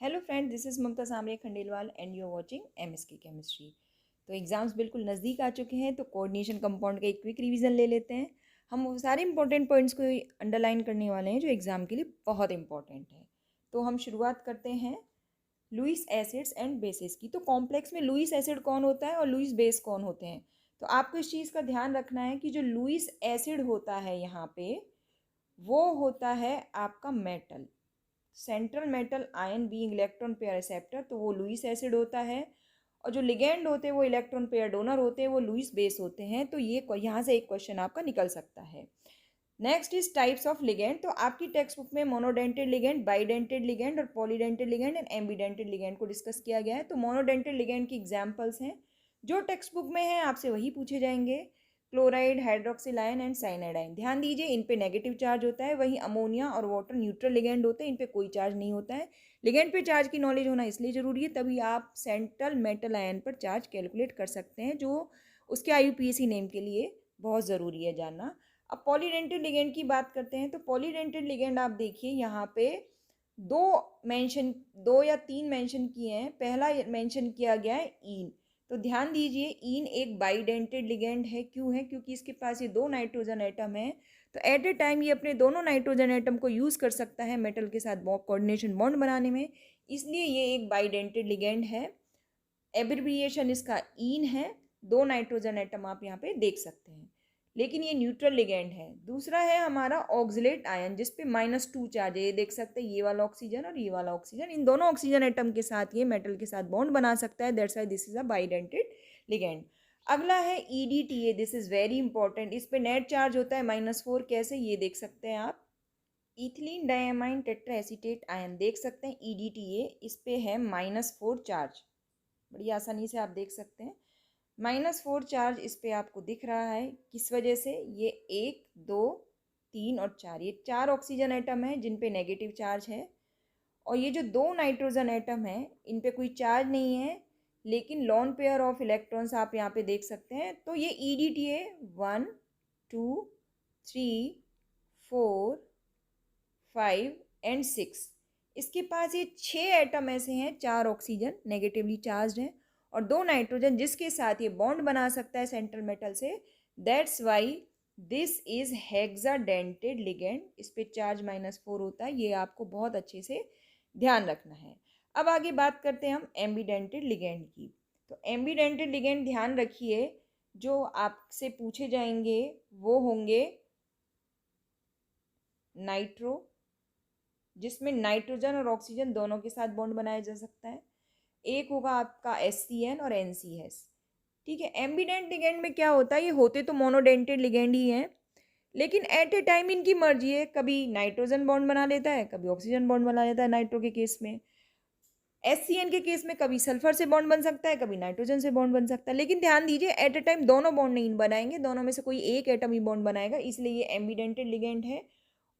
Hello friend, this is Mamta Samre Khandelwal and you are watching MSK chemistry. तो exams बिल्कुल नज़दीक आ चुके हैं, तो कोऑर्डिनेशन कंपाउंड का एक क्विक रिवीजन ले लेते हैं। हम वो सारे इंपॉर्टेंट पॉइंट्स को अंडरलाइन करने वाले हैं जो एग्ज़ाम के लिए बहुत इंपॉर्टेंट है। तो हम शुरुआत करते हैं लुईस एसिड्स एंड बेसिस की। तो कॉम्प्लेक्स में लुईस एसिड कौन होता है और लुईस बेस कौन होते हैं। तो आपको इस चीज़ का ध्यान रखना है कि जो लुईस एसिड होता है यहाँ पे, वो होता है आपका metal, central metal ion being electron pair acceptor, तो वो लुईस एसिड होता है। और जो लिगेंड होते हैं वो इलेक्ट्रॉन पेयर डोनर होते हैं, वो लुईस बेस होते हैं। तो ये यहाँ से एक क्वेश्चन आपका निकल सकता है। Next is types of ligand. तो आपकी टेक्स्ट बुक में मोनोडेंटेड लिगेंड, बाइडेंटेड लिगेंड और पॉलीडेंटेड लिगेंड एंड एम्बीडेंटेड लिगेंड को डिस्कस किया गया है। तो मोनोडेंटेड लिगेंड की एग्जांपल्स हैं जो टेक्स्ट बुक में है, आपसे वही पूछे जाएंगे। Chloride, hydroxyl ion and cyanide ion. ध्यान दीजिए, इन पे नेगेटिव चार्ज होता है। वहीं अमोनिया और वाटर न्यूट्रल लिगेंड होते हैं, इन पे कोई चार्ज नहीं होता है। लिगेंड पे चार्ज की नॉलेज होना इसलिए जरूरी है, तभी आप सेंट्रल मेटल आयन पर चार्ज कैलकुलेट कर सकते हैं, जो उसके आईयूपीएसी नेम के लिए बहुत ज़रूरी है जानना। अब पॉलीडेंटेड लिगेंड की बात करते हैं। तो पॉलीडेंटेड लिगेंड आप देखिए यहाँ पे दो दो या तीन मेंशन किए हैं। पहला मेंशन किया गया है ईन। तो ध्यान दीजिए, ईन एक बाइडेंटेड लिगेंड है। क्यों है? क्योंकि इसके पास ये दो नाइट्रोजन एटम है। तो एट ए टाइम ये अपने दोनों नाइट्रोजन एटम को यूज़ कर सकता है मेटल के साथ कोऑर्डिनेशन बॉन्ड बनाने में, इसलिए ये एक बाइडेंटेड लिगेंड है। एब्रिविएशन इसका ईन है। दो नाइट्रोजन एटम आप यहाँ पे देख सकते हैं, लेकिन ये न्यूट्रल लिगेंड है। दूसरा है हमारा ऑक्सिलेट आयन, जिसपे -2 चार्ज है। ये देख सकते हैं, ये वाला ऑक्सीजन और ये वाला ऑक्सीजन, इन दोनों ऑक्सीजन एटम के साथ ये मेटल के साथ बॉन्ड बना सकता है। That's why this is a bidentate ligand. अगला है EDTA। This is very important. इस पे नेट चार्ज होता है -4। कैसे? ये देख सकते हैं आप, ethylene diamine tetra acetate ion देख सकते हैं। EDTA इस पे है -4 चार्ज। बड़ी आसानी से आप देख सकते हैं, -4 चार्ज इस पे आपको दिख रहा है। किस वजह से? ये 1 2 3 और 4, ये 4 ऑक्सीजन एटम है जिन पे नेगेटिव चार्ज है। और ये जो दो नाइट्रोजन एटम है, इन पे कोई चार्ज नहीं है, लेकिन लॉन पेयर ऑफ इलेक्ट्रॉन्स आप यहाँ पे देख सकते हैं। तो ये EDTA 1 2 3 4 5 एंड 6, इसके पास ये 6 एटम ऐसे हैं, 4 ऑक्सीजन नेगेटिवली चार्ज हैं और 2 नाइट्रोजन, जिसके साथ ये बॉन्ड बना सकता है सेंट्रल मेटल से। That's why this is hexadentate ligand. इस पे चार्ज -4 होता है, ये आपको बहुत अच्छे से ध्यान रखना है। अब आगे बात करते हैं हम एम्बीडेंटेड लिगेंड की। तो एम्बीडेंटेड लिगेंड ध्यान रखिए, जो आपसे पूछे जाएंगे वो होंगे नाइट्रो, जिसमें नाइट्रोजन और ऑक्सीजन दोनों के साथ बॉन्ड बनाया जा सकता है। एक होगा आपका SCN और NCS। ठीक है। एम्बीडेंट लिगेंड में क्या होता है, ये होते तो मोनोडेंटेड लिगेंड ही हैं, लेकिन एट ए टाइम इनकी मर्जी है, कभी नाइट्रोजन बॉन्ड बना लेता है, कभी ऑक्सीजन बॉन्ड बना लेता है। नाइट्रो के केस में, SCN के केस में कभी सल्फर से बॉन्ड बन सकता है, कभी नाइट्रोजन से बॉन्ड बन सकता है। लेकिन ध्यान दीजिए, एट ए टाइम दोनों बॉन्ड नहीं बनाएंगे, दोनों में से कोई एक एटम ही बॉन्ड बनाएगा, इसलिए ये एम्बीडेंटेड लिगेंड है।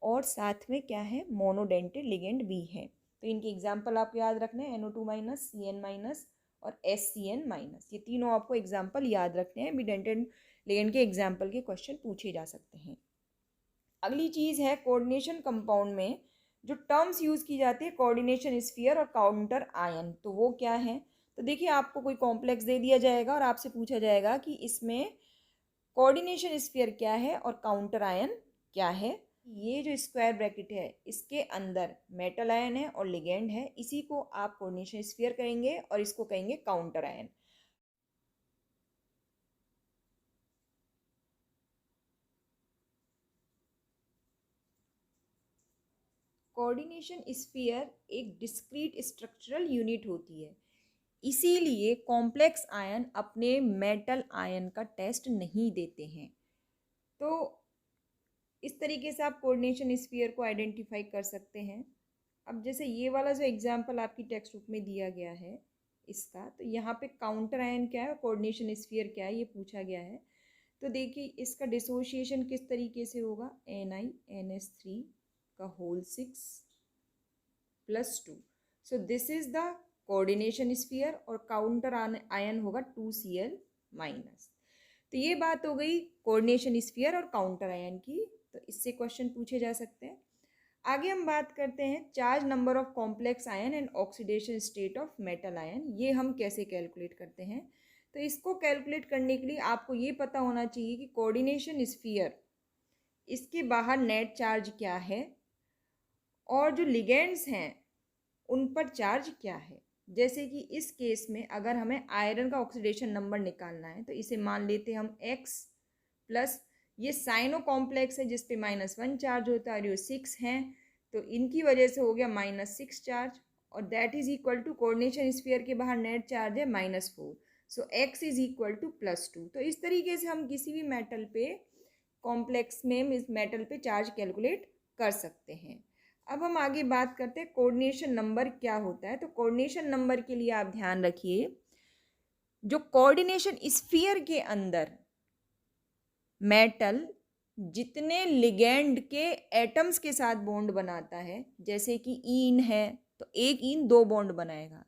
और साथ में क्या है, मोनोडेंटेड लिगेंड भी है। तो इनकी एग्जाम्पल आपको याद रखने हैं, NO2-, CN- और SCN-। ये तीनों आपको एग्जाम्पल याद रखने हैं। एम्बीडेंटेड लिगेंड के एग्जाम्पल के क्वेश्चन पूछे जा सकते हैं। अगली चीज़ है कोऑर्डिनेशन कंपाउंड में जो टर्म्स यूज़ की जाती है, कोऑर्डिनेशन स्फीयर और काउंटर आयन। तो वो क्या है? तो देखिए, आपको कोई कॉम्प्लेक्स दे दिया जाएगा और आपसे पूछा जाएगा कि इसमें कोऑर्डिनेशन स्फीयर क्या है और काउंटर आयन क्या है। ये जो स्क्वायर ब्रैकेट है, इसके अंदर मेटल आयन है और लिगेंड है, इसी को आप कोऑर्डिनेशन स्फीयर कहेंगे और इसको कहेंगे काउंटर आयन। कोऑर्डिनेशन स्फीयर एक डिस्क्रीट स्ट्रक्चरल यूनिट होती है, इसीलिए कॉम्प्लेक्स आयन अपने मेटल आयन का टेस्ट नहीं देते हैं। तो इस तरीके से आप कोऑर्डिनेशन स्फीयर को आइडेंटिफाई कर सकते हैं। अब जैसे ये वाला जो एग्जांपल आपकी टेक्स्ट बुक में दिया गया है इसका, तो यहाँ पे काउंटर आयन क्या है, कोऑर्डिनेशन स्फीयर क्या है, ये पूछा गया है। तो देखिए, इसका डिसोसिएशन किस तरीके से होगा, NiNH3 का whole 6 + 2। So this is the coordination sphere और काउंटर आयन होगा 2Cl-। तो ये बात हो गई कोऑर्डिनेशन स्फीयर और काउंटर आयन की। तो इससे क्वेश्चन पूछे जा सकते हैं। आगे हम बात करते हैं charge number of complex ion and oxidation state of metal ion. ये हम कैसे कैलकुलेट करते हैं? तो इसको कैलकुलेट करने के लिए आपको ये पता होना चाहिए कि कोऑर्डिनेशन स्फीयर, इसके बाहर नेट चार्ज क्या है और जो लिगेंड्स हैं उन पर चार्ज क्या है। जैसे कि इस केस में अगर हमें आयरन का ऑक्सीडेशन नंबर निकालना है तो इसे मान लेते हैं हम x प्लस ये साइनो कॉम्प्लेक्स है जिस पे -1 चार्ज होता है और ये 6 हैं, तो इनकी वजह से हो गया -6 चार्ज, और that is equal to coordination sphere के बाहर नेट चार्ज है -4, so x is equal to +2। तो इस तरीके से हम किसी भी मेटल पे कॉम्प्लेक्स में इस मेटल पे चार्ज कैलकुलेट कर सकते हैं। अब हम आगे बात करते हैं कोऑर्डिनेशन नंबर क्या होता है। तो कोऑर्डिनेशन नंबर के लिए आप ध्यान रखिए, जो कोऑर्डिनेशन स्फीयर के अंदर मेटल जितने लिगेंड के एटम्स के साथ बॉन्ड बनाता है, जैसे कि ईन है तो एक ईन 2 बॉन्ड बनाएगा,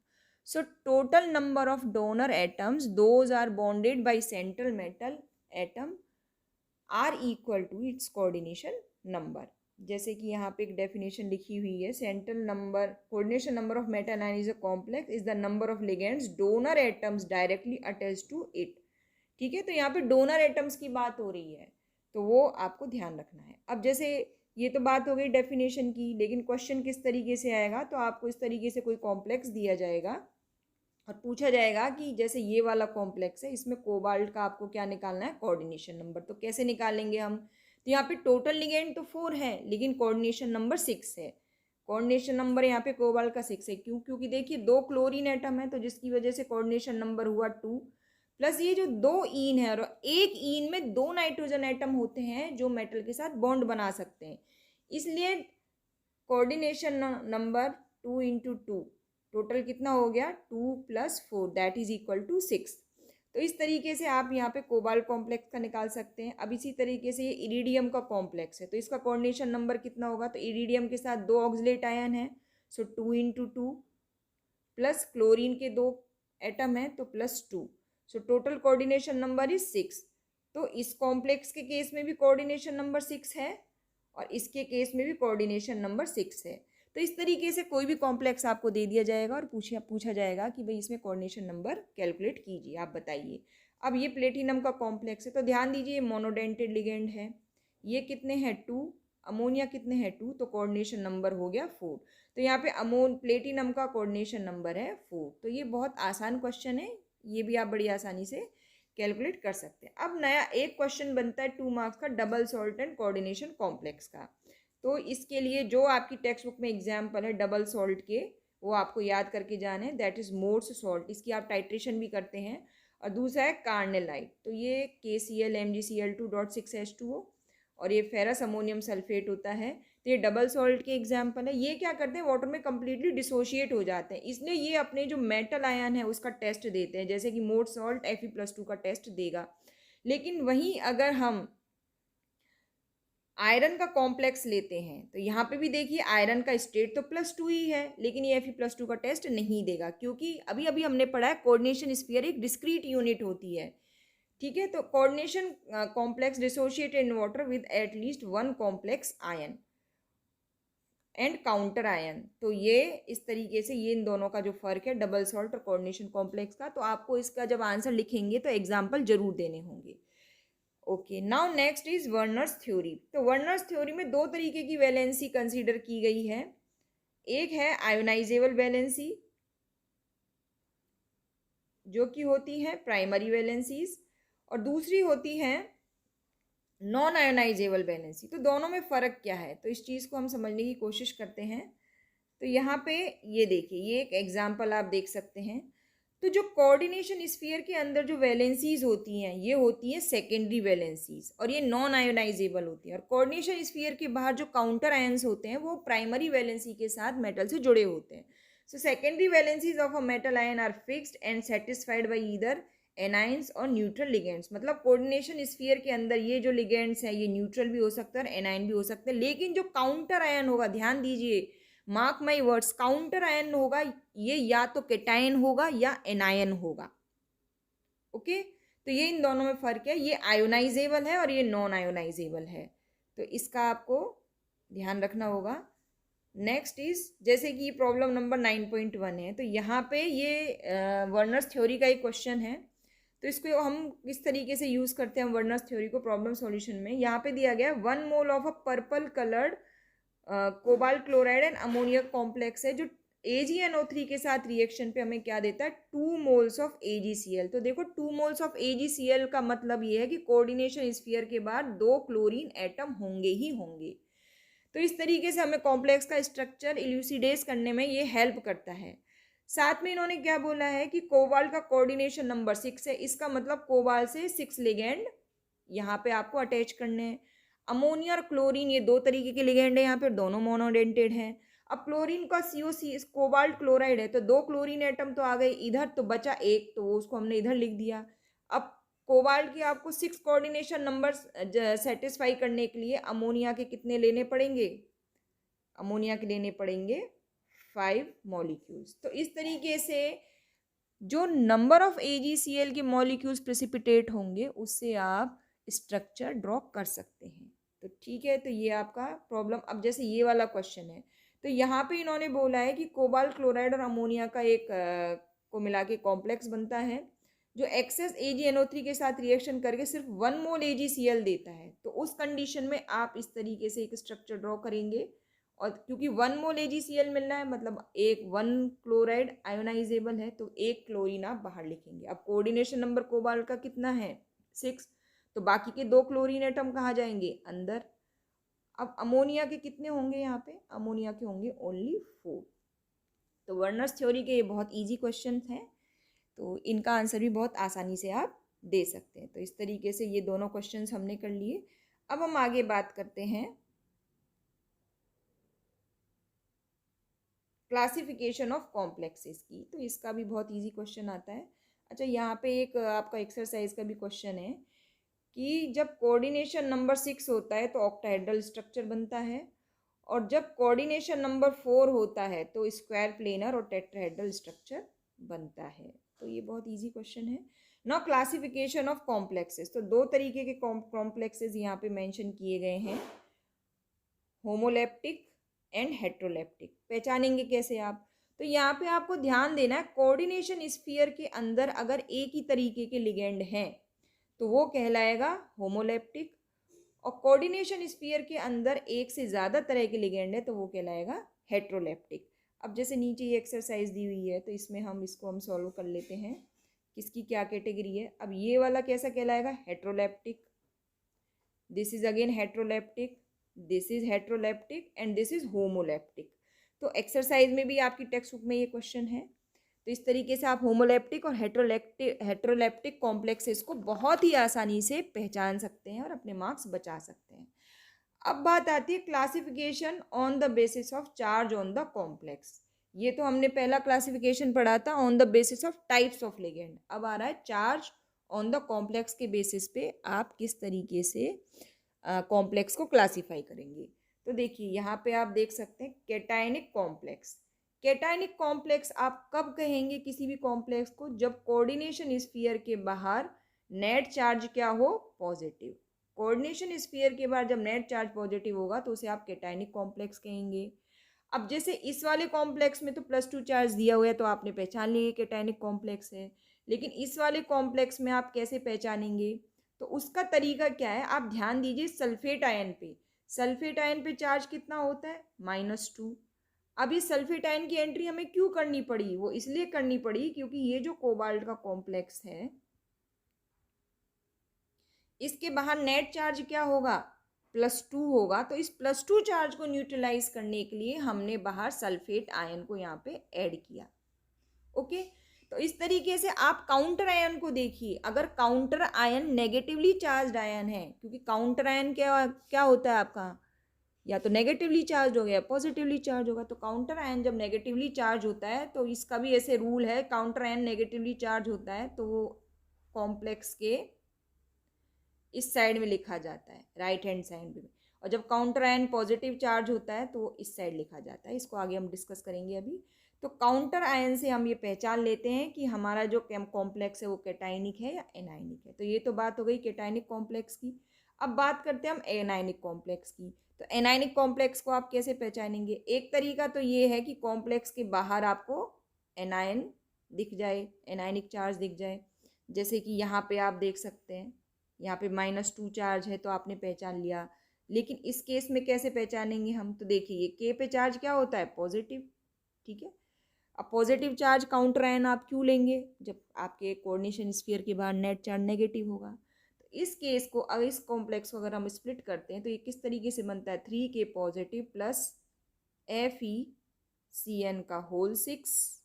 so total number of donor atoms those are bonded by central metal atom are equal to its coordination number. जैसे कि यहाँ पे एक डेफिनेशन लिखी हुई है, central number coordination number of metal ion is a complex is the number of ligands donor atoms directly attach to it. ठीक है, तो यहाँ पे डोनर एटम्स की बात हो रही है, तो वो आपको ध्यान रखना है। अब जैसे ये तो बात हो गई डेफिनेशन की, लेकिन क्वेश्चन किस तरीके से आएगा, तो आपको इस तरीके से कोई कॉम्प्लेक्स दिया जाएगा और पूछा जाएगा कि जैसे ये वाला कॉम्प्लेक्स है, इसमें कोबाल्ट का आपको क्या निकालना है, कोऑर्डिनेशन नंबर। तो कैसे निकालेंगे हम? तो यहाँ पे टोटल लिगेंड तो 4 है लेकिन कोऑर्डिनेशन नंबर 6 है। कोऑर्डिनेशन नंबर यहाँ पे कोबाल्ट का 6 है, क्यों? क्योंकि देखिए 2 क्लोरीन एटम है तो जिसकी वजह से कोऑर्डिनेशन नंबर हुआ 2, प्लस ये जो 2 ईन है और एक ईन में 2 नाइट्रोजन एटम होते हैं जो मेटल के साथ बॉन्ड बना सकते हैं, इसलिए कोऑर्डिनेशन नंबर 2 इंटू 2, टोटल कितना हो गया 2 + 4 दैट इज इक्वल टू 6। तो इस तरीके से आप यहाँ पे कोबाल्ट कॉम्प्लेक्स का निकाल सकते हैं। अब इसी तरीके से ये इरिडियम का कॉम्प्लेक्स है तो इसका कोऑर्डिनेशन नंबर कितना होगा, तो इरिडियम के साथ 2 ऑक्सलेट आयन है, सो 2 इंटू 2 प्लस क्लोरीन के 2 एटम है तो +2, so total coordination number is 6। तो इस कॉम्प्लेक्स के केस में भी कोऑर्डिनेशन नंबर 6 है और इसके केस में भी कोऑर्डिनेशन नंबर 6 है। तो इस तरीके से कोई भी कॉम्प्लेक्स आपको दे दिया जाएगा और पूछा जाएगा कि भाई इसमें कोऑर्डिनेशन नंबर कैलकुलेट कीजिए, आप बताइए। अब ये प्लेटिनम का कॉम्प्लेक्स है तो ध्यान दीजिए मोनोडेंटेड लिगेंड है, ये कितने हैं 2, अमोनिया कितने हैं 2, तो कोऑर्डिनेशन नंबर हो गया 4। तो यहाँ पे प्लेटिनम का कोऑर्डिनेशन नंबर है 4। तो ये बहुत आसान क्वेश्चन है, ये भी आप बड़ी आसानी से कैलकुलेट कर सकते हैं। अब नया एक क्वेश्चन बनता है 2 मार्क्स का, double salt and coordination complex का। तो इसके लिए जो आपकी टेक्स्ट बुक में एग्जाम्पल है डबल सॉल्ट के, वो आपको याद करके जाने, दैट इज मोर्स सॉल्ट, इसकी आप टाइट्रेशन भी करते हैं। और दूसरा है कार्नेलाइट, तो ये KCl MgCl2.6H2O और ये फेरस अमोनियम सल्फेट होता है। तो ये डबल सॉल्ट के एग्जाम्पल है। ये क्या करते हैं, वाटर में कम्प्लीटली डिसोशिएट हो जाते हैं, इसलिए ये अपने जो मेटल आयन है उसका टेस्ट देते हैं, जैसे कि मोर्स सॉल्ट Fe+2 का टेस्ट देगा। लेकिन वहीं अगर हम आयरन का कॉम्प्लेक्स लेते हैं तो यहाँ पे भी देखिए आयरन का स्टेट तो +2 ही है, लेकिन ये Fe+2 का टेस्ट नहीं देगा, क्योंकि अभी अभी हमने पढ़ा है कोऑर्डिनेशन स्फीयर एक डिस्क्रीट यूनिट होती है। ठीक है, तो coordination complex dissociated in water with at least 1 complex ion and counter ion. तो ये इस तरीके से ये इन दोनों का जो फर्क है डबल सॉल्ट और कोऑर्डिनेशन कॉम्प्लेक्स का, तो आपको इसका जब आंसर लिखेंगे तो एग्जाम्पल जरूर देने होंगे। Okay, now next is Werner's theory. तो वर्नर्स थ्योरी में 2 तरीके की वैलेंसी कंसीडर की गई है। एक है आयोनाइजेबल वैलेंसी जो कि होती है प्राइमरी वैलेंसीज, और दूसरी होती है नॉन आयोनाइजेबल वैलेंसी। तो दोनों में फ़र्क क्या है, तो इस चीज़ को हम समझने की कोशिश करते हैं। तो यहाँ पे ये देखिए, ये एक एग्जाम्पल आप देख सकते हैं। तो जो कोऑर्डिनेशन स्फीयर के अंदर जो वैलेंसीज होती हैं ये होती हैं सेकेंडरी वैलेंसीज और ये नॉन आयोनाइजेबल होती हैं, और कोऑर्डिनेशन स्फीयर के बाहर जो काउंटर आयंस होते हैं वो प्राइमरी वैलेंसी के साथ मेटल से जुड़े होते हैं। So secondary valencies of a metal ion are fixed and satisfied by either anions और न्यूट्रल लिगेंड्स। मतलब कोऑर्डिनेशन स्फीयर के अंदर ये जो लिगेंड्स हैं ये न्यूट्रल भी हो सकते हैं और एनाइन भी हो सकते हैं, लेकिन जो काउंटर आयन होगा, ध्यान दीजिए, mark my words, counter ion होगा ये या तो केटायन होगा या एनायन होगा। ओके, तो ये इन दोनों में फर्क है, ये आयोनाइजेबल है और ये नॉन आयोनाइजेबल है, तो इसका आपको ध्यान रखना होगा। नेक्स्ट इज जैसे कि प्रॉब्लम नंबर 9.1 है, तो यहाँ पे ये वर्नर्स थ्योरी का एक क्वेश्चन है। तो इसको हम किस तरीके से यूज़ करते हैं वर्नर्स थ्योरी को प्रॉब्लम सॉल्यूशन में। यहाँ पे दिया गया 1 mole of a purple coloured cobalt chloride and ammonia complex है, जो AgNO3 के साथ रिएक्शन पे हमें क्या देता है, 2 मोल्स ऑफ AgCl। तो देखो 2 मोल्स ऑफ AgCl का मतलब ये है कि कोऑर्डिनेशन स्फीयर के बाद 2 क्लोरीन एटम होंगे ही होंगे। तो इस तरीके से हमें कॉम्प्लेक्स का स्ट्रक्चर इल्यूसिडेट करने में ये हेल्प करता है। साथ में इन्होंने क्या बोला है कि कोबाल्ट का कोऑर्डिनेशन नंबर 6 है, इसका मतलब कोबाल्ट से 6 लिगेंड यहाँ पे आपको अटैच करने हैं। अमोनिया और क्लोरीन ये 2 तरीके के लिगेंड है, यहाँ पे दोनों मोनोडेंटेड हैं। अब क्लोरीन का COC कोबाल्ट क्लोराइड है, तो 2 क्लोरीन एटम तो आ गए इधर, तो बचा एक, तो उसको हमने इधर लिख दिया। अब कोबाल्ट की आपको 6 कोऑर्डिनेशन नंबर सेटिस्फाई करने के लिए अमोनिया के कितने लेने पड़ेंगे, अमोनिया के लेने पड़ेंगे 5 मॉलिक्यूल्स। तो इस तरीके से जो नंबर ऑफ AgCl के मॉलिक्यूल्स प्रेसिपिटेट होंगे उससे आप स्ट्रक्चर ड्रॉ कर सकते हैं। तो ठीक है, तो ये आपका प्रॉब्लम। अब जैसे ये वाला क्वेश्चन है, तो यहाँ पे इन्होंने बोला है कि कोबाल्ट क्लोराइड और अमोनिया का एक को मिला के कॉम्प्लेक्स बनता है, जो एक्सेस AgNO3 के साथ रिएक्शन करके सिर्फ 1 मोल AgCl देता है। तो उस कंडीशन में आप इस तरीके से एक स्ट्रक्चर ड्रॉ करेंगे, और क्योंकि 1 मोल AgCl मिलना है मतलब एक 1 क्लोराइड आयोनाइजेबल है, तो एक क्लोरीन आप बाहर लिखेंगे। अब कोऑर्डिनेशन नंबर कोबाल्ट का कितना है, 6, तो बाकी के 2 क्लोरीन एटम कहाँ जाएंगे, अंदर। अब अमोनिया के कितने होंगे, यहाँ पे अमोनिया के होंगे ओनली 4। तो वर्नर्स थ्योरी के ये बहुत ईजी क्वेश्चन हैं, तो इनका आंसर भी बहुत आसानी से आप दे सकते हैं। तो इस तरीके से ये दोनों क्वेश्चंस हमने कर लिए। अब हम आगे बात करते हैं क्लासिफिकेशन ऑफ कॉम्प्लेक्सेस की। तो इसका भी बहुत इजी क्वेश्चन आता है। अच्छा, यहाँ पे एक आपका एक्सरसाइज का भी क्वेश्चन है कि जब कोऑर्डिनेशन नंबर 6 होता है तो ऑक्टाहेड्रल स्ट्रक्चर बनता है, और जब कोऑर्डिनेशन नंबर 4 होता है तो स्क्वायर प्लेनर और टेट्राहेड्रल स्ट्रक्चर बनता है। तो ये बहुत इजी क्वेश्चन है। नाउ क्लासिफिकेशन ऑफ कॉम्प्लेक्सेस, तो 2 तरीके के कॉम्प्लेक्सेस यहाँ पे मेंशन किए गए हैं, होमोलेप्टिक एंड हेट्रोलेप्टिक। पहचानेंगे कैसे आप, तो यहाँ पे आपको ध्यान देना है, कोऑर्डिनेशन स्फीयर के अंदर अगर एक ही तरीके के लिगेंड हैं तो वो कहलाएगा होमोलेप्टिक, और कोऑर्डिनेशन स्फीयर के अंदर एक से ज़्यादा तरह के लिगेंड है तो वो कहलाएगा हेट्रोलेप्टिक। अब जैसे नीचे ये एक्सरसाइज दी हुई है, तो इसमें हम इसको सॉल्व कर लेते हैं किसकी क्या कैटेगरी है। अब ये वाला कैसा कहलाएगा, heteroleptic, this is again heteroleptic, this is heteroleptic and this is homoleptic. तो एक्सरसाइज में भी आपकी टेक्स्ट बुक में ये क्वेश्चन है। तो इस तरीके से आप होमोलेप्टिक और हेट्रोलेप्टिक कॉम्प्लेक्सेस को बहुत ही आसानी से पहचान सकते हैं और अपने मार्क्स बचा सकते हैं। अब बात आती है classification on the basis of charge on the complex. ये तो हमने पहला क्लासिफिकेशन पढ़ा था on the basis of types of ligand. अब आ रहा है चार्ज ऑन द कॉम्प्लेक्स के बेसिस पे आप किस तरीके से कॉम्प्लेक्स को क्लासीफाई करेंगे। तो देखिए यहाँ पे आप देख सकते हैं कैटायनिक कॉम्प्लेक्स। कैटायनिक कॉम्प्लेक्स आप कब कहेंगे किसी भी कॉम्प्लेक्स को, जब कोऑर्डिनेशन स्फीयर के बाहर नेट चार्ज क्या हो, पॉजिटिव। कोऑर्डिनेशन स्फीयर के बाहर जब नेट चार्ज पॉजिटिव होगा तो उसे आप कैटायनिक कॉम्प्लेक्स कहेंगे। अब जैसे इस वाले कॉम्प्लेक्स में तो +2 चार्ज दिया हुआ है तो आपने पहचान लिया कैटायनिक कॉम्प्लेक्स है, लेकिन इस वाले कॉम्प्लेक्स में आप कैसे पहचानेंगे, तो उसका तरीका क्या है, आप ध्यान दीजिए सल्फेट आयन पे। सल्फेट आयन पे चार्ज कितना होता है, -2। अब इस सल्फेट आयन की एंट्री हमें क्यों करनी पड़ी, वो इसलिए करनी पड़ी क्योंकि ये जो कोबाल्ट का कॉम्प्लेक्स है इसके बाहर नेट चार्ज क्या होगा, +2 होगा। तो इस +2 चार्ज को न्यूट्रलाइज करने के लिए हमने बाहर सल्फेट आयन को यहाँ पे ऐड किया। ओके, तो इस तरीके से आप काउंटर आयन को देखिए। अगर counter ion negatively charge ion है, क्योंकि काउंटर आयन क्या क्या होता है आपका, या तो नेगेटिवली चार्ज होगा या पॉजिटिवली चार्ज होगा। तो काउंटर आयन जब नेगेटिवली चार्ज होता है तो इसका भी ऐसे रूल है, काउंटर आयन नेगेटिवली चार्ज होता है तो वो कॉम्प्लेक्स के इस साइड में लिखा जाता है, राइट हैंड साइड में, और जब काउंटर आयन पॉजिटिव चार्ज होता है तो वो इस साइड लिखा जाता है। इसको आगे हम डिस्कस करेंगे अभी। तो काउंटर आयन से हम ये पहचान लेते हैं कि हमारा जो कॉम्प्लेक्स है वो कैटायनिक है या एनायनिक है। तो ये तो बात हो गई कैटायनिक कॉम्प्लेक्स की। अब बात करते हैं हम एनायनिक कॉम्प्लेक्स की। तो एनायनिक कॉम्प्लेक्स को आप कैसे पहचानेंगे? एक तरीका तो ये है कि कॉम्प्लेक्स के बाहर आपको एनायन दिख जाए, एनायनिक चार्ज दिख जाए। जैसे कि यहाँ पे आप देख सकते हैं, यहाँ पे -2 चार्ज है तो आपने पहचान लिया। लेकिन इस केस में कैसे पहचानेंगे हम? तो देखिए के पे चार्ज क्या होता है? पॉजिटिव, ठीक है। अब पॉजिटिव चार्ज काउंटर आयन आप क्यों लेंगे? जब आपके कोऑर्डिनेशन स्फीयर के बाहर नेट चार्ज नेगेटिव होगा। तो इस केस को, अगर इस कॉम्प्लेक्स को अगर हम स्प्लिट करते हैं तो ये किस तरीके से बनता है? 3K पॉजिटिव प्लस FeCN का होल 6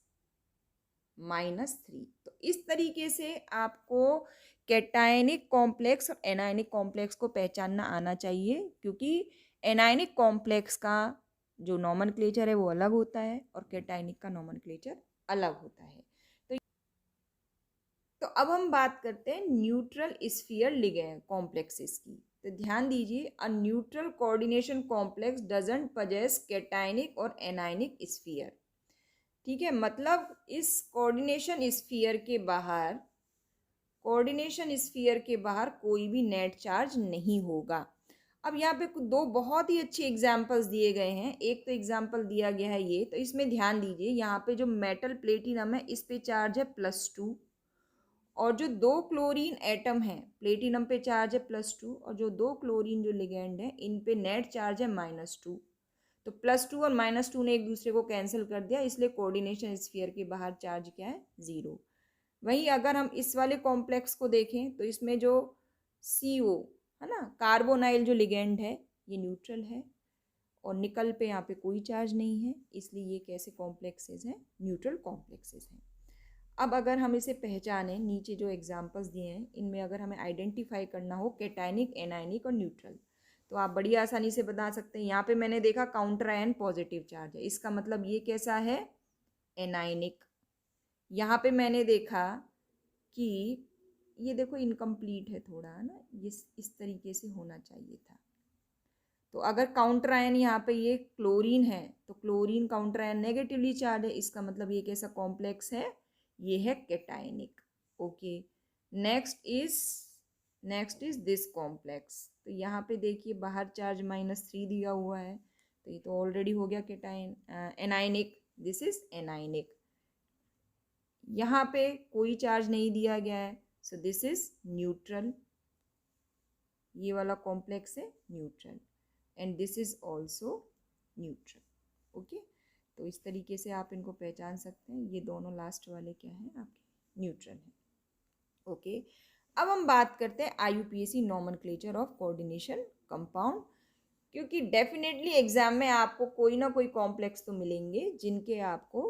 -3। तो इस तरीके से आपको कैटायनिक कॉम्प्लेक्स और एनायनिक कॉम्प्लेक्स को पहचानना आना चाहिए, क्योंकि एनायनिक कॉम्प्लेक्स का जो नॉमेनक्लेचर है वो अलग होता है और कैटायनिक का नॉमेनक्लेचर अलग होता है। तो अब हम बात करते हैं न्यूट्रल स्फीयर लिगेंड कॉम्प्लेक्सेस की। तो ध्यान दीजिए, a neutral coordination complex doesn't possess cationic और एनायनिक स्फीयर। ठीक है, मतलब इस कोऑर्डिनेशन स्फीयर के बाहर कोई भी नेट चार्ज नहीं होगा। अब यहाँ पे कुछ दो बहुत ही अच्छे एग्जाम्पल्स दिए गए हैं। एक तो एग्जाम्पल दिया गया है ये, तो इसमें ध्यान दीजिए, यहाँ पे जो मेटल प्लेटिनम है इस पे चार्ज है +2, और जो दो क्लोरीन एटम है प्लेटिनम पे चार्ज है +2, और जो दो क्लोरीन जो लिगेंड है इन पे नेट चार्ज है -2। तो +2 और -2 ने एक दूसरे को कैंसिल कर दिया, इसलिए कोऑर्डिनेशन स्फीयर के बाहर चार्ज क्या है? 0। वहीं अगर हम इस वाले कॉम्प्लेक्स को देखें तो इसमें जो CO है ना, कार्बोनाइल जो लिगेंड है ये न्यूट्रल है, और निकल पे यहाँ पे कोई चार्ज नहीं है, इसलिए ये कैसे कॉम्प्लेक्सेस हैं? न्यूट्रल कॉम्प्लेक्सेस हैं। अब अगर हम इसे पहचानें, नीचे जो एग्जांपल्स दिए हैं इनमें अगर हमें आइडेंटिफाई करना हो कैटायनिक, एनायनिक और न्यूट्रल, तो आप बड़ी आसानी से बता सकते हैं। यहाँ पे मैंने देखा काउंटर आयन पॉजिटिव चार्ज है, इसका मतलब ये कैसा है? एनायनिक। यहाँ पे मैंने देखा कि ये देखो इनकम्प्लीट है थोड़ा, है ना, ये इस तरीके से होना चाहिए था। तो अगर काउंटर आयन यहाँ पे ये क्लोरीन है तो chlorine counter ion negatively charge है, इसका मतलब ये कैसा कॉम्प्लेक्स है? ये है cationic. Okay, next is this complex. तो यहाँ पे देखिए बाहर चार्ज -3 दिया हुआ है, तो ये तो ऑलरेडी हो गया cation, anionic. This is anionic. यहाँ पे कोई चार्ज नहीं दिया गया है, सो दिस इज न्यूट्रल। ये वाला कॉम्प्लेक्स है neutral, and this is also neutral. Okay, तो इस तरीके से आप इनको पहचान सकते हैं। ये दोनों लास्ट वाले क्या हैं? आपके न्यूट्रल हैं। ओके, अब हम बात करते हैं IUPAC nomenclature of coordination compound, क्योंकि डेफिनेटली एग्जाम में आपको कोई ना कोई कॉम्प्लेक्स तो मिलेंगे जिनके आपको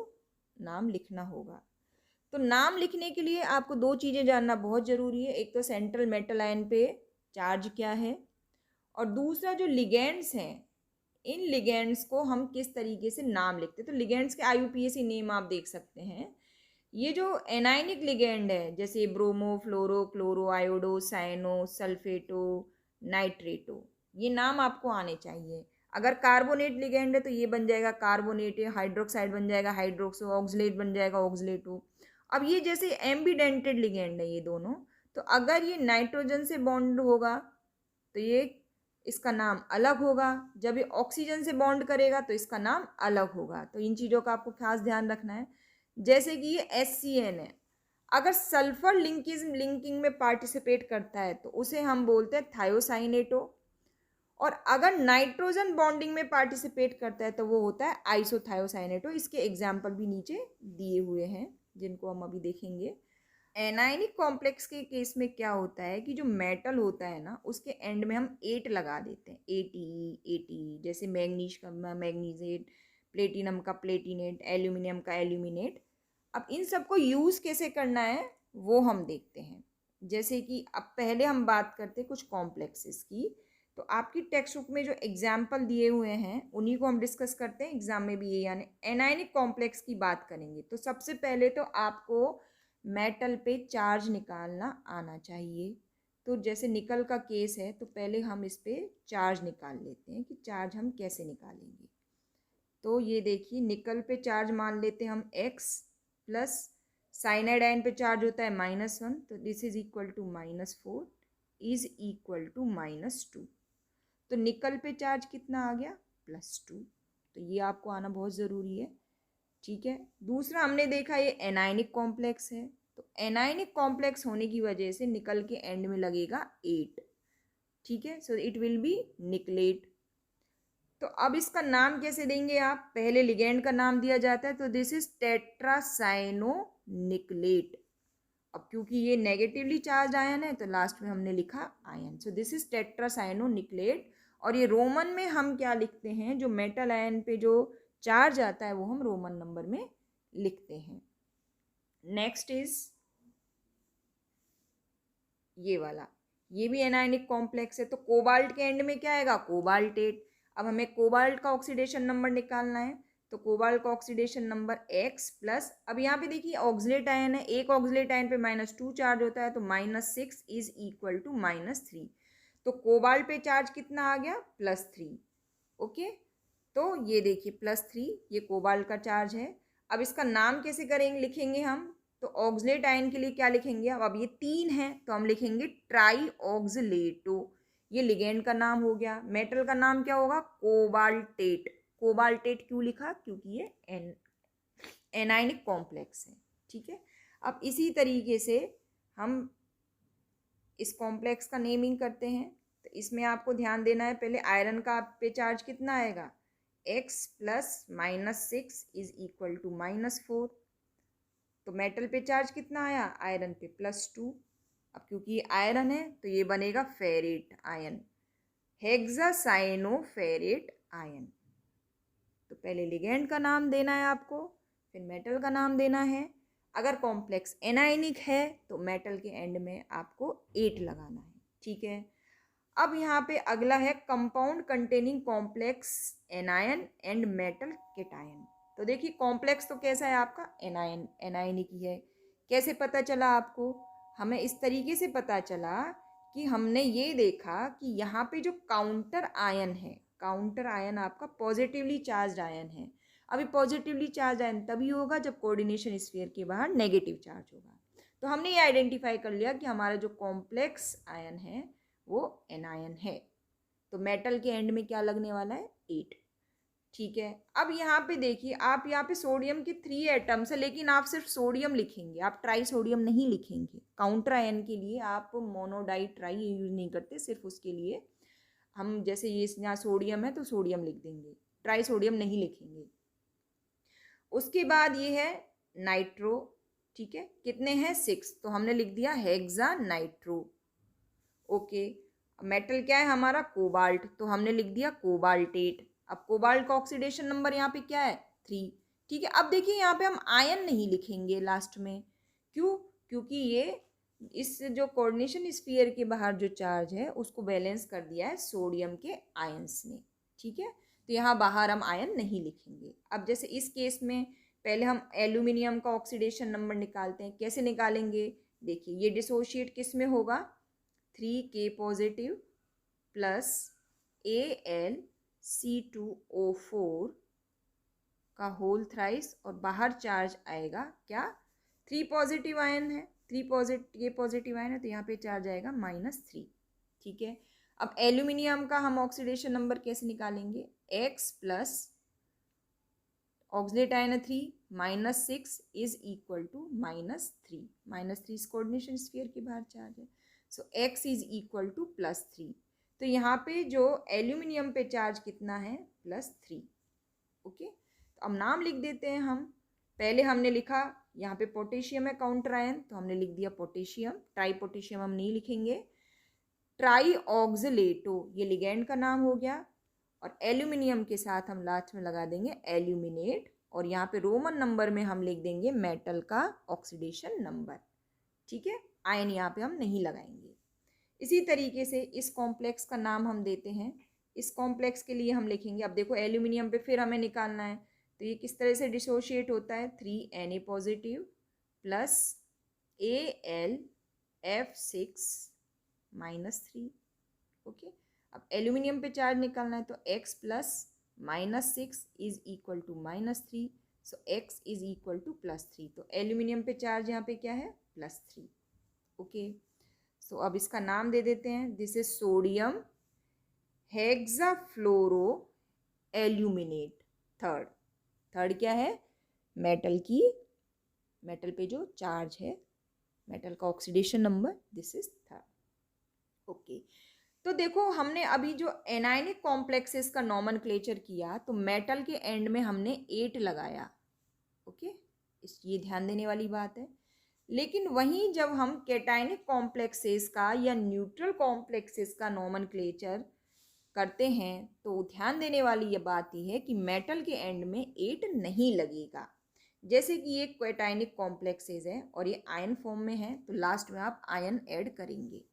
नाम लिखना होगा। तो नाम लिखने के लिए आपको दो चीज़ें जानना बहुत ज़रूरी है। एक तो सेंट्रल मेटल आयन पे चार्ज क्या है, और दूसरा जो लिगेंड्स हैं, इन लिगेंड्स को हम किस तरीके से नाम लिखते हैं। तो लिगेंड्स के IUPAC नेम आप देख सकते हैं। ये जो एनायनिक लिगेंड है, जैसे ब्रोमो, फ्लोरो, क्लोरो, आयोडो, साइनो, सल्फेटो, नाइट्रेटो, ये नाम आपको आने चाहिए। अगर कार्बोनेट लिगेंड है तो ये बन जाएगा कार्बोनेट, हाइड्रोक्साइड बन जाएगा हाइड्रोक्सो, ऑक्सलेट बन जाएगा ऑक्सलेटो। अब ये जैसे एम्बीडेंटेड लिगेंड है ये दोनों, तो अगर ये नाइट्रोजन से बॉन्ड होगा तो ये इसका नाम अलग होगा, जब ये ऑक्सीजन से बॉन्ड करेगा तो इसका नाम अलग होगा। तो इन चीज़ों का आपको खास ध्यान रखना है। जैसे कि ये HCN है, अगर सल्फर लिंकिंग में पार्टिसिपेट करता है तो उसे हम बोलते हैं थायोसाइनेटो, और अगर नाइट्रोजन बॉन्डिंग में पार्टिसिपेट करता है तो वो होता है आइसोथायोसाइनेटो। इसके एग्जाम्पल भी नीचे दिए हुए हैं जिनको हम अभी देखेंगे। एनायनिक कॉम्प्लेक्स के केस में क्या होता है कि जो मेटल होता है ना उसके एंड में हम 8 लगा देते हैं, ATE, जैसे मैग्नीज का मैग्नीजेट, प्लेटिनम का प्लेटिनेट, एल्यूमिनियम का एल्यूमिनेट। अब इन सबको यूज़ कैसे करना है वो हम देखते हैं। जैसे कि अब पहले हम बात करते हैं कुछ कॉम्प्लेक्सेस की, तो आपकी टेक्स्ट बुक में जो एग्जाम्पल दिए हुए हैं उन्हीं को हम डिस्कस करते हैं। एग्जाम में भी ये यानी एनायनिक कॉम्प्लेक्स की बात करेंगे। तो सबसे पहले तो आपको मेटल पे चार्ज निकालना आना चाहिए। तो जैसे निकल का केस है तो पहले हम इस पे चार्ज निकाल लेते हैं कि चार्ज हम कैसे निकालेंगे। तो ये देखिए निकल पे चार्ज मान लेते हैं हम X, प्लस साइनाइड आयन पे चार्ज होता है -1, तो this is equal to -4 is equal to -2। तो निकल पे चार्ज कितना आ गया, +2। तो ये आपको आना बहुत ज़रूरी है, ठीक है। दूसरा हमने देखा ये एनायनिक कॉम्प्लेक्स है, तो एनायनिक कॉम्प्लेक्स होने की वजह से निकल के एंड में लगेगा 8, ठीक है। So it will B निकलेट। तो अब इसका नाम कैसे देंगे आप, पहले लिगेंड का नाम दिया जाता है, तो दिस इज टेट्रासाइनोनिकलेट। अब क्योंकि ये नेगेटिवली चार्ज आयन है तो लास्ट में हमने लिखा आयन, सो दिस इज टेट्रासाइनोनिकलेट। और ये रोमन में हम क्या लिखते हैं, जो मेटल आयन पे जो चार्ज आता है वो हम रोमन नंबर में लिखते हैं। नेक्स्ट इज ये वाला, ये भी एनायनिक कॉम्प्लेक्स है, तो कोबाल्ट के एंड में क्या आएगा, कोबाल्टेट। अब हमें कोबाल्ट का ऑक्सीडेशन नंबर निकालना है, तो कोबाल्ट का ऑक्सीडेशन नंबर X प्लस, अब यहाँ पे देखिए ऑक्सीलेट आयन है, एक ऑक्सीलेट आयन पे -2 चार्ज होता है, तो -6 इज इक्वल टू -3। तो कोबाल्ट पे चार्ज कितना आ गया, +3। ओके, तो ये देखिए +3, ये कोबाल्ट का चार्ज है। अब इसका नाम कैसे करेंगे, लिखेंगे हम, तो ऑक्सलेट आयन के लिए क्या लिखेंगे, अब ये 3 है तो हम लिखेंगे ट्राई ऑक्सलेटो, ये लिगेंड का नाम हो गया। मेटल का नाम क्या होगा, कोबाल्टेट। कोबाल्टेट क्यों लिखा, क्योंकि ये एनायनिक कॉम्प्लेक्स है, ठीक है। अब इसी तरीके से हम इस कॉम्प्लेक्स का नेमिंग करते हैं, तो इसमें आपको ध्यान देना है, पहले आयरन का पे चार्ज कितना आएगा, X plus -6 is equal to -4। तो मेटल पे चार्ज कितना आया, आयरन पे +2। अब क्योंकि ये आयरन है तो ये बनेगा फेरेट आयन, हेक्सासाइनोफेरेट आयन। तो पहले लिगेंड का नाम देना है आपको, फिर मेटल का नाम देना है। अगर कॉम्प्लेक्स एनायनिक है तो मेटल के एंड में आपको 8 लगाना है, ठीक है। अब यहाँ पे अगला है compound containing complex anion and metal cation. तो देखिए कॉम्प्लेक्स तो कैसा है आपका, एनायन, एनायनिक ही है। कैसे पता चला आपको, हमें इस तरीके से पता चला कि हमने ये देखा कि यहाँ पे जो काउंटर आयन है, काउंटर आयन आपका पॉजिटिवली चार्ज आयन है। अभी पॉजिटिवली चार्ज आयन तभी होगा जब कोऑर्डिनेशन स्फीयर के बाहर नेगेटिव चार्ज होगा। तो हमने ये आइडेंटिफाई कर लिया कि हमारा जो कॉम्प्लेक्स आयन है वो एनायन है। तो मेटल के एंड में क्या लगने वाला है, 8, ठीक है। अब यहाँ पे देखिए, आप यहाँ पे सोडियम के 3 एटम्स है, लेकिन आप सिर्फ सोडियम लिखेंगे, आप ट्राई सोडियम नहीं लिखेंगे। काउंटर आयन के लिए आप मोनोडाई ट्राई यूज नहीं करते, सिर्फ उसके लिए हम जैसे ये यहाँ सोडियम है तो सोडियम लिख देंगे, ट्राई सोडियम नहीं लिखेंगे। उसके बाद ये है नाइट्रो, ठीक है, कितने हैं 6, तो हमने लिख दिया हेक्सा नाइट्रो। ओके, मेटल क्या है हमारा, कोबाल्ट, तो हमने लिख दिया कोबाल्टेट। अब कोबाल्ट का ऑक्सीडेशन नंबर यहाँ पे क्या है, 3, ठीक है। अब देखिए यहाँ पे हम आयन नहीं लिखेंगे लास्ट में, क्यों, क्योंकि ये इस जो कोऑर्डिनेशन स्फीयर के बाहर जो चार्ज है उसको बैलेंस कर दिया है सोडियम के आयंस ने, ठीक है। तो यहाँ बाहर हम आयन नहीं लिखेंगे। अब जैसे इस केस में पहले हम एल्यूमिनियम का ऑक्सीडेशन नंबर निकालते हैं, कैसे निकालेंगे, देखिए ये डिसोशिएट किस में होगा, 3K पॉजिटिव प्लस AlC2O4 का होल थ्राइस, और बाहर चार्ज आएगा क्या, 3 पॉजिटिव आयन है, 3 पॉजिटिव आयन है तो यहाँ पे चार्ज आएगा -3, ठीक है। अब एल्यूमिनियम का हम ऑक्सीडेशन नंबर कैसे निकालेंगे, X plus oxalate ion 3 -6 is equal to -3, -3 coordination sphere के बाहर चार्ज है, so X is equal to +3। तो यहाँ पे जो एल्यूमिनियम पे चार्ज कितना है, +3, ओके। तो अब नाम लिख देते हैं हम, पहले हमने लिखा यहाँ पे पोटेशियम है काउंटर आयन, तो हमने लिख दिया पोटेशियम, ट्राई पोटेशियम हम नहीं लिखेंगे। ट्राई ऑक्सलेटो ये लिगेंड का नाम हो गया, और एल्यूमिनियम के साथ हम लास्ट में लगा देंगे एल्यूमिनेट, और यहाँ पे रोमन नंबर में हम लिख देंगे मेटल का ऑक्सीडेशन नंबर, ठीक है। आयन यहाँ पे हम नहीं लगाएंगे। इसी तरीके से इस कॉम्प्लेक्स का नाम हम देते हैं, इस कॉम्प्लेक्स के लिए हम लिखेंगे, अब देखो एल्यूमिनियम पे फिर हमें निकालना है, तो ये किस तरह से डिसोशिएट होता है, 3Na positive plus AlF6-3, okay. अब एल्यूमिनियम पे चार्ज निकालना है, तो X plus -6 is equal to -3, so X is equal to +3। तो एल्यूमिनियम पे चार्ज यहाँ पे क्या है, +3, ओके। सो अब इसका नाम दे देते हैं, this is sodium hexafluoro aluminate. Third क्या है, मेटल पे जो चार्ज है, मेटल का oxidation number, this is third. Okay, तो देखो हमने अभी जो एनायनिक कॉम्प्लेक्सेस का नॉमेनक्लेचर किया तो मेटल के एंड में हमने 8 लगाया। ओके, ये ध्यान देने वाली बात है। लेकिन वहीं जब हम कैटायनिक कॉम्प्लेक्सेस का या न्यूट्रल कॉम्प्लेक्सेस का नॉमेनक्लेचर करते हैं तो ध्यान देने वाली ये बात ही है कि मेटल के एंड में 8 नहीं लगेगा। जैसे कि ये क्वेटाइनिक कॉम्प्लेक्सेस है और ये आयन फॉर्म में है तो लास्ट में आप आयन ऐड करेंगे।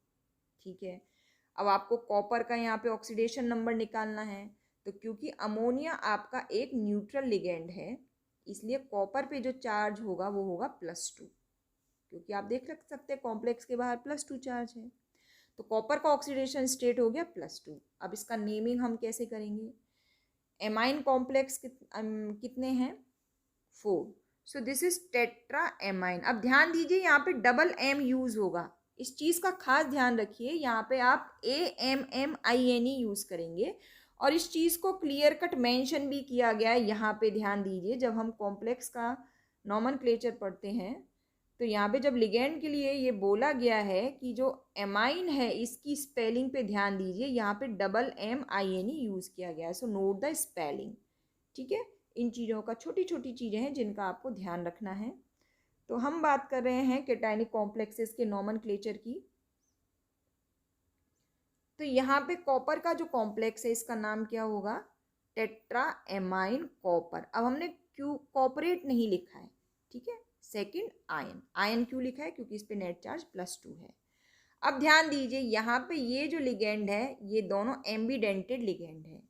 ठीक है, अब आपको कॉपर का यहाँ पे ऑक्सीडेशन नंबर निकालना है, तो क्योंकि अमोनिया आपका एक न्यूट्रल लिगेंड है इसलिए कॉपर पे जो चार्ज होगा वो होगा +2, क्योंकि आप देख सकते हैं कॉम्प्लेक्स के बाहर +2 चार्ज है। तो कॉपर का ऑक्सीडेशन स्टेट हो गया +2। अब इसका नेमिंग हम कैसे करेंगे, एमाइन कॉम्प्लेक्स कितने हैं, 4, सो दिस इज टेट्रा एमाइन। अब ध्यान दीजिए यहाँ पे डबल एम यूज होगा, इस चीज़ का खास ध्यान रखिए, यहाँ पे आप AMMINE यूज करेंगे और इस चीज़ को क्लियर कट मेंशन भी किया गया है। यहाँ पे ध्यान दीजिए, जब हम कॉम्प्लेक्स का नॉमेनक्लेचर पढ़ते हैं तो यहाँ पे जब लिगेंड के लिए ये बोला गया है कि जो एमाइन है इसकी स्पेलिंग पे ध्यान दीजिए, यहाँ पे MMINE यूज़ किया गया है। So note the spelling. ठीक है, इन चीज़ों का, छोटी छोटी चीज़ें हैं जिनका आपको ध्यान रखना है। तो हम बात कर रहे हैं कैटायनिक कॉम्प्लेक्सेस के नॉमेनक्लेचर की। तो यहाँ पे कॉपर का जो कॉम्प्लेक्स है इसका नाम क्या होगा, टेट्रा एमाइन कॉपर। अब हमने क्यों कॉपरेट नहीं लिखा है, ठीक है, सेकंड आयन क्यों लिखा है, क्योंकि इस पे नेट चार्ज +2 है। अब ध्यान दीजिए यहाँ पे ये जो लिगेंड है ये दोनों एम्बीडेंटेड लिगेंड है।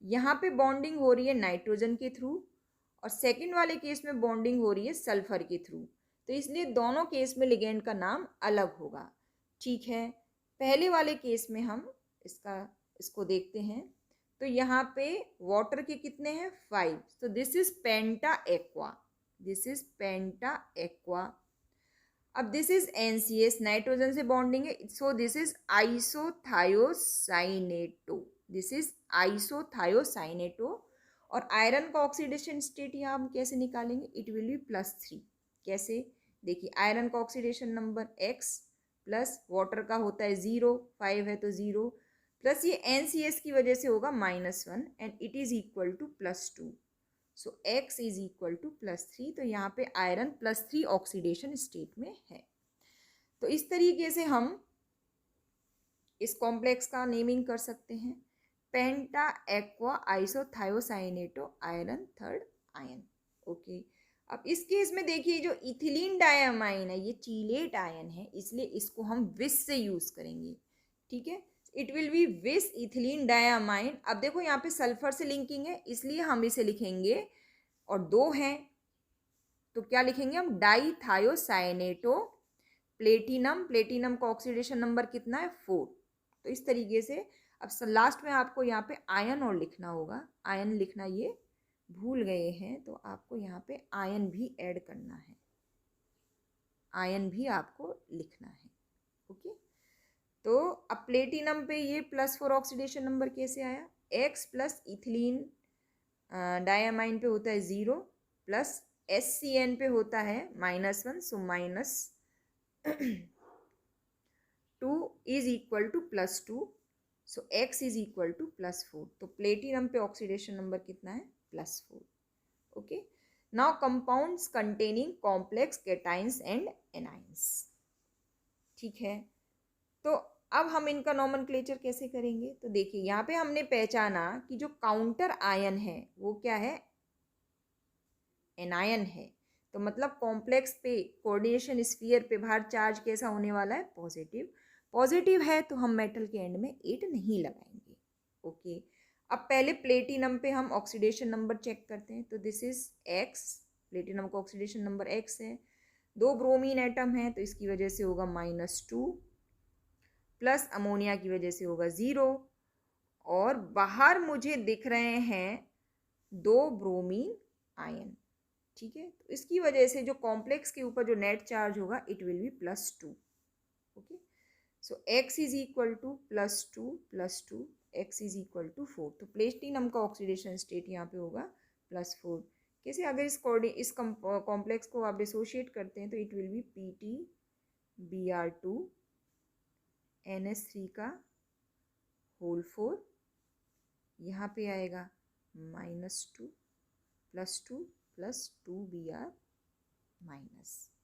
यहाँ पे बॉन्डिंग हो रही है नाइट्रोजन के थ्रू और सेकंड वाले केस में बॉन्डिंग हो रही है सल्फर के थ्रू, तो इसलिए दोनों केस में लिगेंड का नाम अलग होगा। ठीक है, पहले वाले केस में हम इसको देखते हैं। तो यहाँ पे वाटर के कितने हैं, 5, तो दिस इज पेंटा एक्वा। अब दिस इज NCS, नाइट्रोजन से बॉन्डिंग है, सो दिस इज आइसोथायोसाइनेटो। और आयरन का ऑक्सीडेशन स्टेट यहाँ हम कैसे निकालेंगे, इट विल बी +3। कैसे, देखिए आयरन का oxidation number X plus water का होता है 0, 5 है तो 0, प्लस ये NCS की वजह से होगा -1 and it is equal to +2, so X is equal to +3। तो यहाँ पे आयरन +3 ऑक्सीडेशन स्टेट में है। तो इस तरीके से हम इस कॉम्प्लेक्स का नेमिंग कर सकते हैं, penta aqua isothiocyanato iron, third ion. Okay, अब इस केस में देखिए जो इथिलीन डायमाइन है ये चीलेट आयन है, इसलिए इसको हम विस से यूज करेंगे। ठीक है, इट विल बी विस इथिलीन डायमाइन। अब देखो यहाँ पे सल्फर से लिंकिंग है इसलिए हम इसे लिखेंगे, और 2 हैं तो क्या लिखेंगे हम, डाईथायोसाइनेटो प्लेटिनम का ऑक्सीडेशन नंबर कितना है, 4। तो इस तरीके से अब लास्ट में आपको यहाँ पे आयन और लिखना होगा, आयन लिखना ये भूल गए हैं तो आपको यहाँ पे आयन भी ऐड करना है, आयन भी आपको लिखना है। ओके, तो अब प्लेटिनम पे ये +4 ऑक्सीडेशन नंबर कैसे आया, X प्लस इथिलीन डायमाइन पे होता है 0 प्लस SCN पे होता है -1, so -2 is equal to +2, so X is equal to +4। तो प्लेटिनम पे ऑक्सीडेशन नंबर कितना है, +4। Okay, now compounds containing complex cations and anions. ठीक है, तो अब हम इनका नॉमेनक्लेचर कैसे करेंगे, तो देखिए यहाँ पे हमने पहचाना कि जो काउंटर आयन है वो क्या है, एनायन है। तो मतलब कॉम्प्लेक्स पे कोऑर्डिनेशन स्फीयर पे बाहर चार्ज कैसा होने वाला है, पॉजिटिव है, तो हम मेटल के एंड में 8 नहीं लगाएंगे। ओके, अब पहले प्लेटिनम पे हम ऑक्सीडेशन नंबर चेक करते हैं। तो दिस इज X, प्लेटिनम का ऑक्सीडेशन नंबर X है, 2 ब्रोमीन एटम है तो इसकी वजह से होगा -2, प्लस अमोनिया की वजह से होगा 0, और बाहर मुझे दिख रहे हैं 2 ब्रोमीन आयन। ठीक है, तो इसकी वजह से जो कॉम्प्लेक्स के ऊपर जो नेट चार्ज होगा it will be +2। Okay, so X is equal to +2 +2, x is equal to 4। तो प्लेटिनम का ऑक्सीडेशन स्टेट यहाँ पे होगा +4। कैसे, अगर इस कॉम्प्लेक्स को आप डिसोशिएट करते हैं तो it will B PtBr2 NH3 का होल 4, यहाँ पे आएगा -2 +2 +2Br-।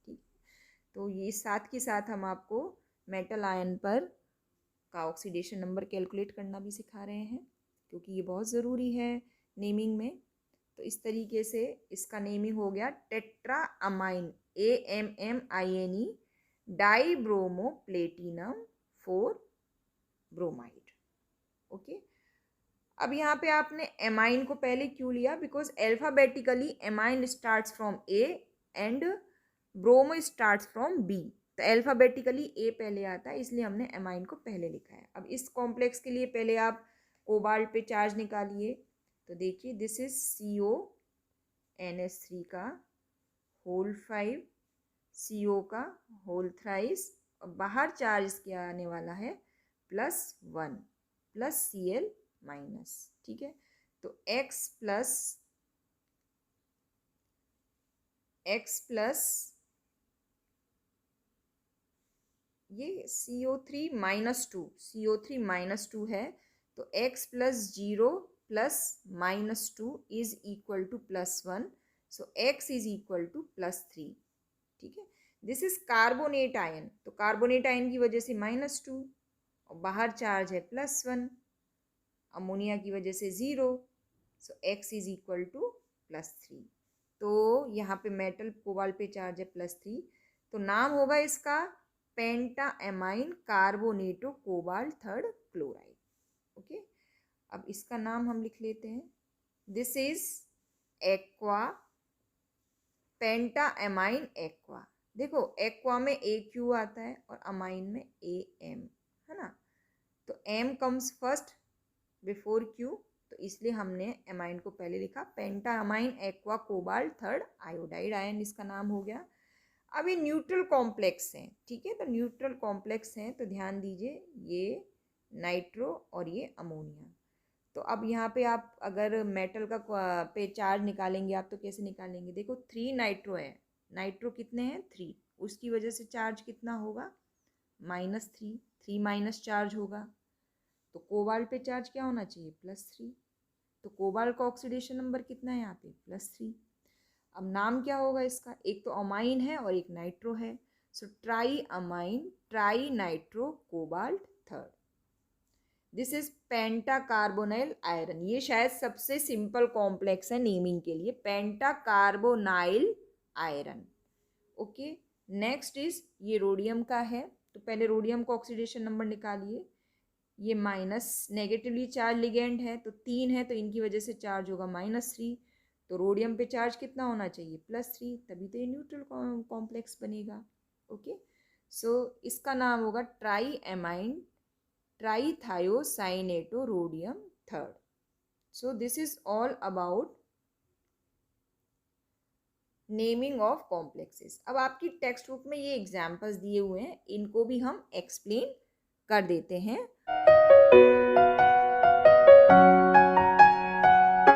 ठीक, तो ये साथ के साथ हम आपको मेटल आयन पर का ऑक्सीडेशन नंबर कैलकुलेट करना भी सिखा रहे हैं, क्योंकि ये बहुत ज़रूरी है नेमिंग में। तो इस तरीके से इसका नेमिंग हो गया tetra amine AMMINE die bromo platinum 4 bromide. Okay, अब यहाँ पे आपने एमाइन को पहले क्यों लिया, because alphabetically amine starts from A and bromo starts from B। तो अल्फाबेटिकली A पहले आता है, इसलिए हमने एमाइन को पहले लिखा है। अब इस कॉम्प्लेक्स के लिए पहले आप कोबाल्ट पे चार्ज निकालिए। तो देखिए, दिस इज CO NH3 का होल 5, CO का होल थ्राइस, और बाहर चार्ज क्या आने वाला है +1 +Cl-। ठीक है, तो x प्लस ये CO3 -2 है, तो x + 0 + -2 is equal to +1, so x is equal to +3। ठीक है, दिस इज कार्बोनेट आयन, तो कार्बोनेट आयन की वजह से -2 और बाहर चार्ज है +1, अमोनिया की वजह से 0, सो x इज इक्वल टू +3। तो यहाँ पे मेटल कोबाल्ट पे चार्ज है +3, तो नाम होगा इसका पेंटाएमाइन कार्बोनेटो कोबाल्ट 3rd क्लोराइड। ओके, अब इसका नाम हम लिख लेते हैं, दिस इज एक्वा पेंटाएमाइन एक्वा। देखो, एक्वा में AQ आता है और अमाइन में AM, है ना, तो M comes first before Q, तो इसलिए हमने एमाइन को पहले लिखा। Pentammine aqua cobalt 3rd iodide ion इसका नाम हो गया। अब ये न्यूट्रल कॉम्प्लेक्स हैं, ठीक है, तो न्यूट्रल कॉम्प्लेक्स हैं, तो ध्यान दीजिए, ये नाइट्रो और ये अमोनिया। तो अब यहाँ पे आप अगर मेटल का पे चार्ज निकालेंगे आप, तो कैसे निकालेंगे, देखो 3 नाइट्रो है, नाइट्रो कितने हैं 3, उसकी वजह से चार्ज कितना होगा -3, 3 माइनस चार्ज होगा, तो कोबाल्ट पे चार्ज क्या होना चाहिए +3, तो कोबाल्ट का ऑक्सीडेशन नंबर कितना है यहाँ पे +3। अब नाम क्या होगा इसका, एक तो अमाइन है और एक नाइट्रो है, so tri amine tri nitro cobalt 3rd। This is penta carbonyl iron, ये शायद सबसे सिंपल कॉम्प्लेक्स है नेमिंग के लिए, penta carbonyl iron. Okay, next is ये रोडियम का है, तो पहले रोडियम का ऑक्सीडेशन नंबर निकालिए। ये माइनस नेगेटिवली चार्ज लिगेंड है, तो 3 है, तो इनकी वजह से चार्ज होगा -3, तो रोडियम पे चार्ज कितना होना चाहिए +3, तभी तो ये न्यूट्रल कॉम्प्लेक्स बनेगा। ओके, सो इसका नाम होगा triamine trithiocyanato rhodium 3rd। So this is all about naming of complexes. अब आपकी टेक्स्ट बुक में ये एग्जाम्पल्स दिए हुए हैं, इनको भी हम एक्सप्लेन कर देते हैं।